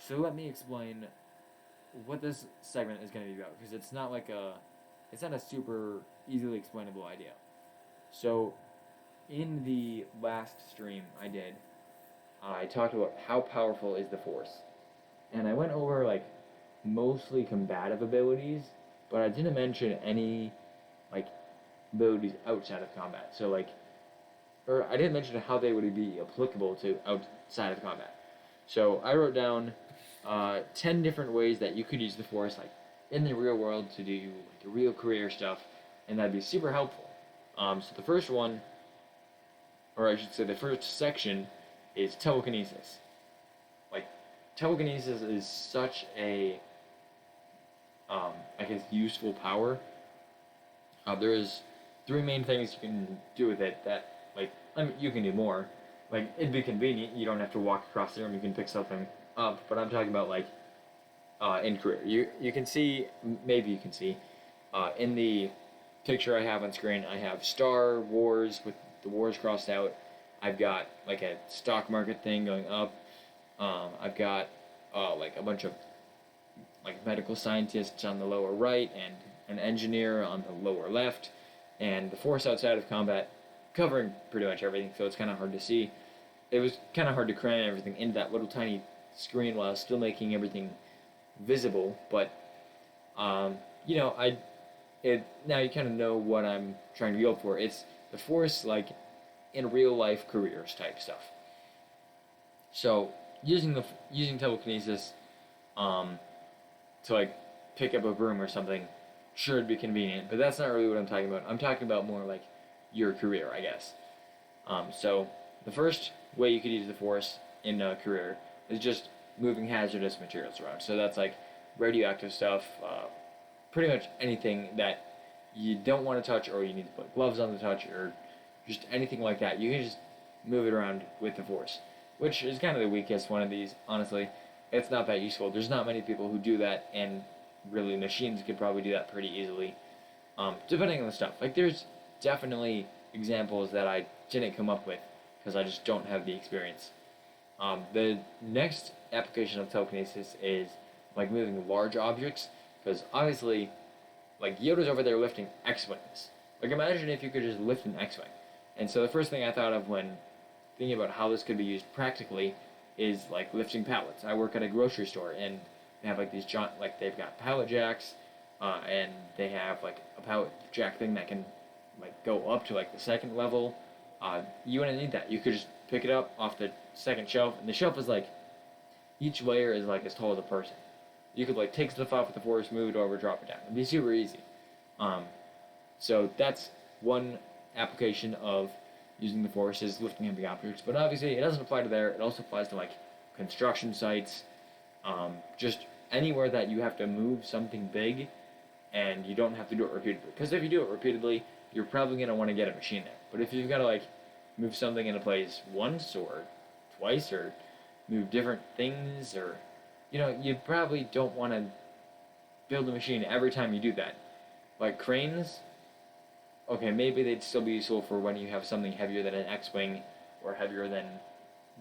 So let me explain what this segment is going to be about, because it's not a super easily explainable idea. So in the last stream I did, I talked about how powerful is the Force, and I went over like mostly combative abilities, but I didn't mention any like abilities outside of combat. So like, or I didn't mention how they would be applicable to outside of combat. So I wrote down 10 different ways that you could use the Force, like in the real world, to do like real career stuff, and that'd be super helpful. So the first one, or I should say, the first section, is telekinesis. Like, telekinesis is such a, I guess, useful power. There is three main things you can do with it that, like, I mean, you can do more. Like, it'd be convenient. You don't have to walk across the room. You can pick something up. But I'm talking about, like, in career. You can see, maybe you can see, in the picture I have on screen, I have Star Wars with the wars crossed out. I've got, like, a stock market thing going up. I've got, like, a bunch of, like, medical scientists on the lower right and an engineer on the lower left, and the Force outside of combat covering pretty much everything, so it's kind of hard to see. It was kind of hard to cram everything into that little tiny screen while still making everything visible, but you know, now you kind of know what I'm trying to go for. It's the Force, like in real life careers type stuff. So using telekinesis, to like pick up a broom or something, sure, it'd be convenient, but that's not really what I'm talking about. I'm talking about more like your career, I guess. So the first way you could use the Force in a career is just moving hazardous materials around. So that's like radioactive stuff, pretty much anything that you don't want to touch or you need to put gloves on to touch or just anything like that. You can just move it around with the Force, which is kind of the weakest one of these, honestly. It's not that useful. There's not many people who do that, and really machines could probably do that pretty easily, depending on the stuff. Like, there's definitely examples that I didn't come up with because I just don't have the experience. The next application of telekinesis is like moving large objects, because obviously, like Yoda's over there lifting X-wings. Like, imagine if you could just lift an X-wing. And so the first thing I thought of when thinking about how this could be used practically is like lifting pallets. I work at a grocery store, and they have like these giant, like they've got pallet jacks, and they have like a pallet jack thing that can like go up to like the second level. You wouldn't need that. You could just pick it up off the second shelf, and the shelf is like, each layer is like as tall as a person. You could like take stuff off with the Force, move it over, drop it down. It'd be super easy. So that's one application of using the Force, is lifting heavy objects. But obviously, it doesn't apply to there. It also applies to like construction sites, just anywhere that you have to move something big, and you don't have to do it repeatedly. Because if you do it repeatedly, you're probably gonna want to get a machine there. But if you've got to like move something into place once or twice, or move different things, or you probably don't want to build a machine every time you do that. Like cranes, okay, maybe they'd still be useful for when you have something heavier than an X-wing or heavier than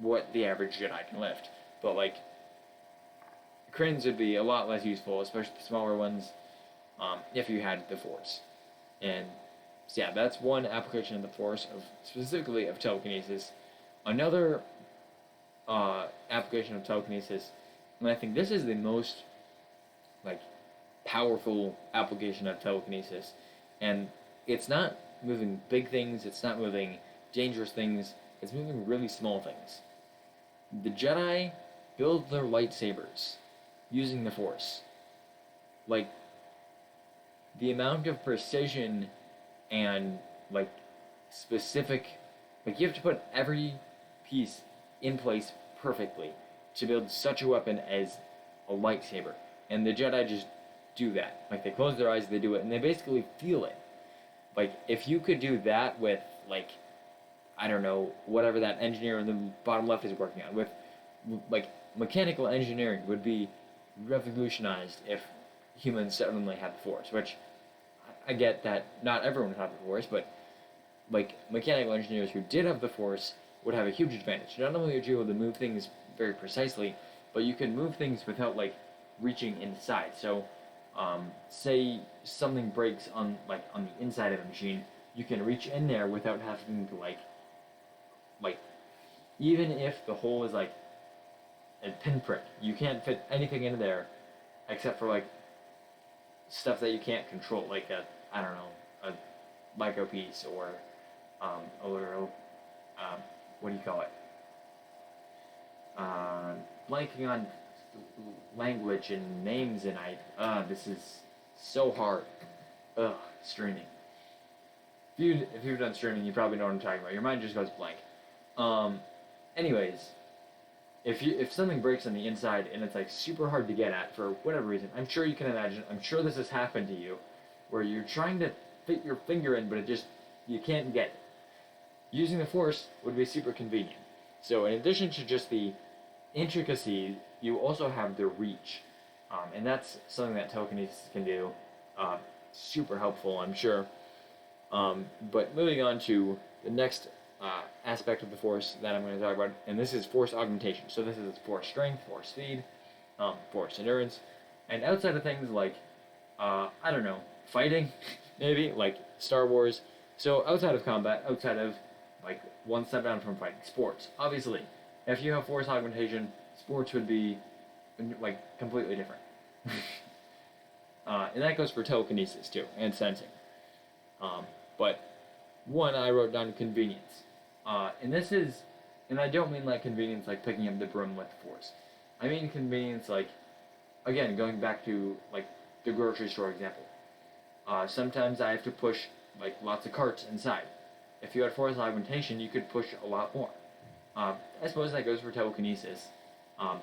what the average Jedi can lift. But like, cranes would be a lot less useful, especially the smaller ones, if you had the Force. And so yeah, that's one application of the Force, specifically of telekinesis. Another application of telekinesis, and I think this is the most like powerful application of telekinesis, and it's not moving big things, it's not moving dangerous things, it's moving really small things. The Jedi build their lightsabers using the Force. Like, the amount of precision and like specific, like, you have to put every piece in place perfectly to build such a weapon as a lightsaber. And the Jedi just do that. Like, they close their eyes, they do it, and they basically feel it. Like, if you could do that with, like, I don't know, whatever that engineer in the bottom left is working on, with, like, mechanical engineering would be revolutionized if humans suddenly had the Force, which I get that not everyone would have the Force, but, like, mechanical engineers who did have the Force would have a huge advantage. Not only would you be able to move things very precisely, but you can move things without like reaching inside. So, say something breaks on on the inside of a machine, you can reach in there without having to like even if the hole is like a pinprick, you can't fit anything into there except for like stuff that you can't control, like a I don't know a micro piece or a little what do you call it? Blanking on language and names, and this is so hard. Streaming. If you've done streaming, you probably know what I'm talking about. Your mind just goes blank. Anyways, if something breaks on the inside and it's like super hard to get at for whatever reason, I'm sure you can imagine. I'm sure this has happened to you, where you're trying to fit your finger in, but you can't get it. Using the Force would be super convenient. So in addition to just the intricacy, you also have the reach, and that's something that telekinesis can do. Super helpful, I'm sure. But moving on to the next aspect of the Force that I'm going to talk about, and this is Force augmentation. So this is Force strength, Force speed, Force endurance, and outside of things like, I don't know, fighting, maybe, like Star Wars. So outside of combat, outside of, like, one step down from fighting, sports. Obviously, if you have Force augmentation, sports would be, like, completely different. And that goes for telekinesis, too, and sensing. But one, I wrote down convenience. And I don't mean like convenience like picking up the broom with force. I mean convenience like, again, going back to like the grocery store example. Sometimes I have to push like lots of carts inside. If you had force augmentation, you could push a lot more. I suppose that goes for telekinesis.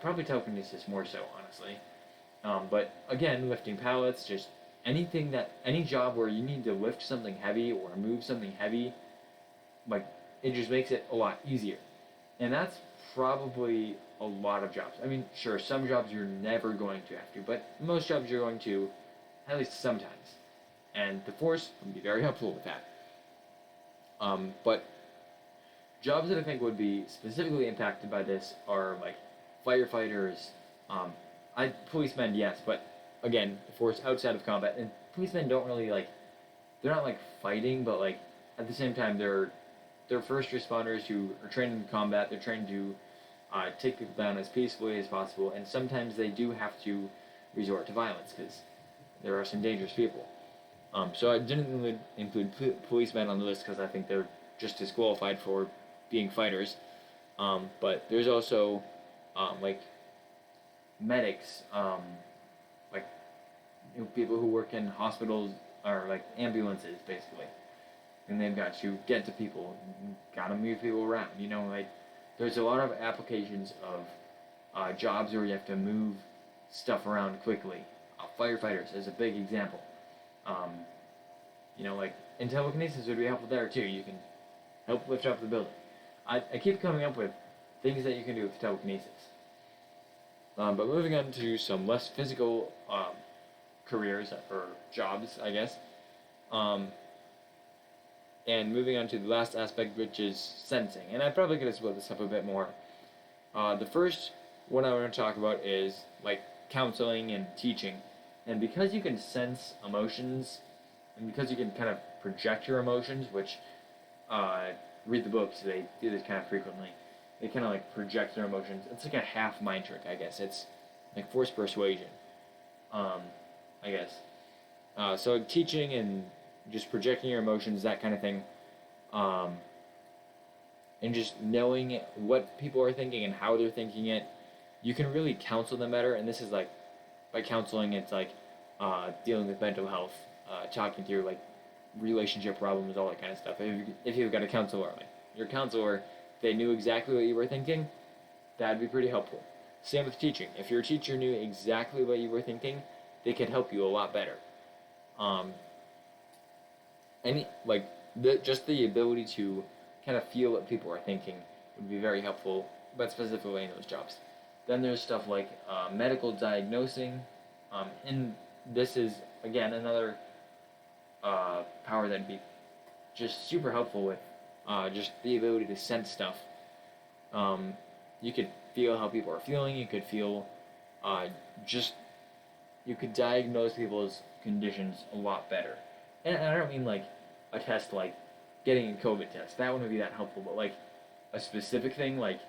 Probably telekinesis more so, honestly. But again, lifting pallets, just any job where you need to lift something heavy or move something heavy, like, it just makes it a lot easier. And that's probably a lot of jobs. I mean, sure, some jobs you're never going to have to, but most jobs you're going to, at least sometimes. And the Force can be very helpful with that. But jobs that I think would be specifically impacted by this are, like, firefighters, policemen, yes, but again, the Force outside of combat, and policemen don't really they're not fighting, but at the same time they're first responders who are trained in combat. They're trained to take people down as peacefully as possible, and sometimes they do have to resort to violence because there are some dangerous people. So I didn't really include policemen on the list because I think they're just disqualified for being fighters. But there's also medics, people who work in hospitals or ambulances, basically, and they've got to get to people, gotta move people around. There's a lot of applications of jobs where you have to move stuff around quickly. Firefighters is a big example. And telekinesis would be helpful there too. You can help lift up the building. I keep coming up with things that you can do with telekinesis. But moving on to some less physical careers or jobs, I guess. And moving on to the last aspect, which is sensing. And I probably could have split this up a bit more. The first one I want to talk about is counseling and teaching. And because you can sense emotions, and because you can kind of project your emotions, which read the books, they do this kind of frequently. They kind of project their emotions. It's like a half mind trick, I guess. It's like forced persuasion, I guess. So teaching and just projecting your emotions, that kind of thing, and just knowing what people are thinking and how they're thinking it, you can really counsel them better. And this is by counseling, it's dealing with mental health, talking through relationship problems, all that kind of stuff. If you've got a counselor, your counselor, they knew exactly what you were thinking, that'd be pretty helpful. Same with teaching. If your teacher knew exactly what you were thinking, they could help you a lot better. Just the ability to kind of feel what people are thinking would be very helpful, but specifically in those jobs. Then there's stuff like medical diagnosing, and this is, again, another power that'd be just super helpful with just the ability to sense stuff. You could feel how people are feeling. You could feel uh, just you could diagnose people's conditions a lot better. And I don't mean like a test like getting a COVID test. That wouldn't be that helpful. But like a specific thing, like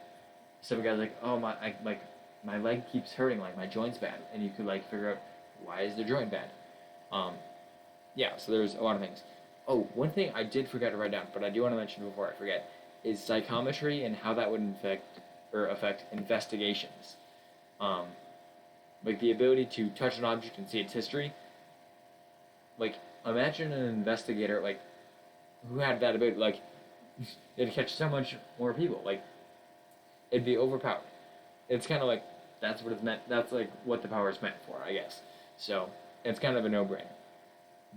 some guy's like, oh my leg keeps hurting, like my joint's bad, and you could like figure out why is the joint bad. Um, yeah, so there's a lot of things. Oh, one thing I did forget to write down, but I do want to mention before I forget, is psychometry and how that would affect investigations. Um, like the ability to touch an object and see its history. Like imagine an investigator like who had that ability, like they'd catch so much more people. Like it'd be overpowered. It's kind of like that's what it's meant. That's like what the power is meant for, I guess. So it's kind of a no-brainer.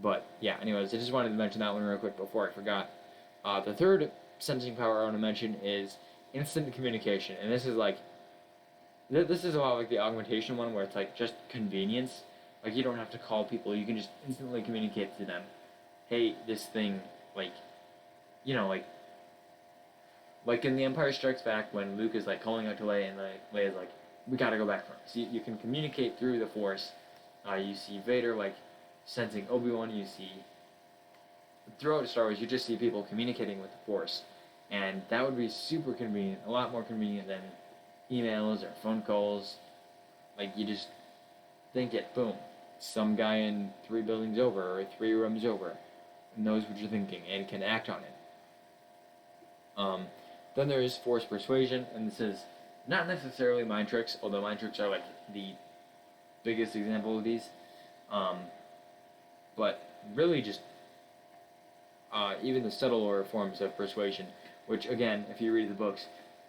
But yeah, anyways, I just wanted to mention that one real quick before I forgot. The third sensing power I want to mention is instant communication, and this is like this is a lot like the augmentation one, where it's like just convenience. Like you don't have to call people; you can just instantly communicate to them. Hey, this thing, like, you know, like in The Empire Strikes Back when Luke is like calling out to Leia, and like Leia's like, "We gotta go back for him." So you can communicate through the Force. You see Vader like sensing Obi-Wan. You see throughout Star Wars, you just see people communicating with the Force, and that would be super convenient, a lot more convenient than emails or phone calls. Like you just think it, boom, some guy in 3 buildings over or 3 rooms over knows what you're thinking and can act on it. Then there is Force persuasion, and this is not necessarily mind tricks, although mind tricks are like the biggest example of these. But really just even the subtler forms of persuasion, which again, if you read the books,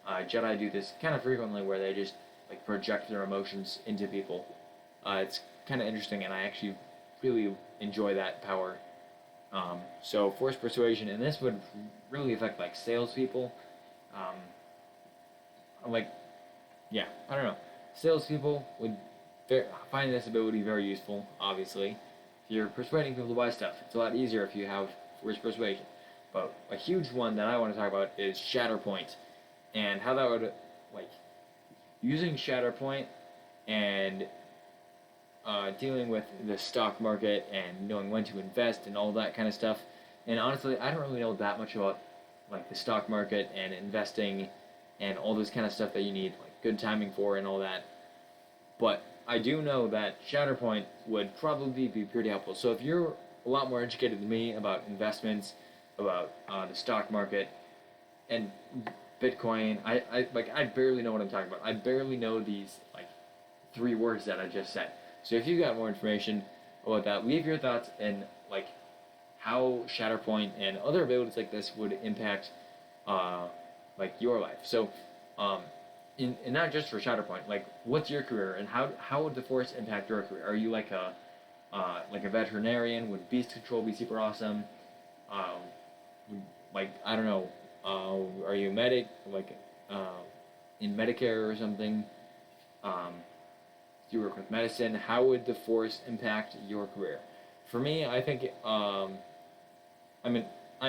Jedi do this kind of frequently, where they just like project their emotions into people. It's kind of interesting, and I actually really enjoy that power. So Force persuasion, and this would really affect like salespeople. Like, yeah, I don't know. Salespeople would find this ability very useful. Obviously, if you're persuading people to buy stuff, it's a lot easier if you have Force persuasion. But a huge one that I want to talk about is Shatterpoint, and how that would like using Shatterpoint and dealing with the stock market and knowing when to invest and all that kind of stuff. And honestly, I don't really know that much about like the stock market and investing and all this kind of stuff that you need like good timing for and all that. But I do know that Shatterpoint would probably be pretty helpful. So if you're a lot more educated than me about investments, about the stock market, and Bitcoin, I barely know what I'm talking about. I barely know these like 3 words that I just said. So if you got more information about that, leave your thoughts and like how Shatterpoint and other abilities like this would impact like your life. So and not just for Shatterpoint, like what's your career and how would the Force impact your career? Are you like a veterinarian? Would beast control be super awesome? Like I don't know. Are you a medic? Like in Medicare or something? Do you work with medicine? How would the Force impact your career? For me, I think I'm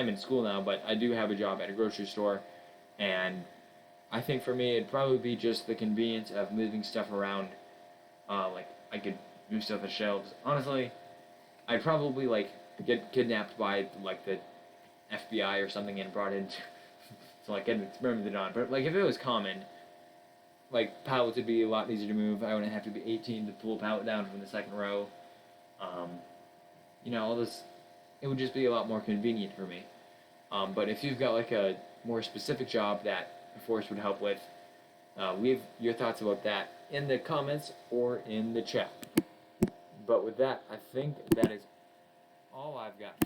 in school now, but I do have a job at a grocery store, and I think for me it'd probably be just the convenience of moving stuff around. Like I could move stuff on shelves. Honestly, I'd probably like get kidnapped by like the FBI or something and brought in to like get experimented on. But like if it was common, like pallets would be a lot easier to move. I wouldn't have to be 18 to pull a pallet down from the second row. All this, it would just be a lot more convenient for me. But if you've got like a more specific job that the Force would help with, leave your thoughts about that in the comments or in the chat. But with that, I think that is all I've got.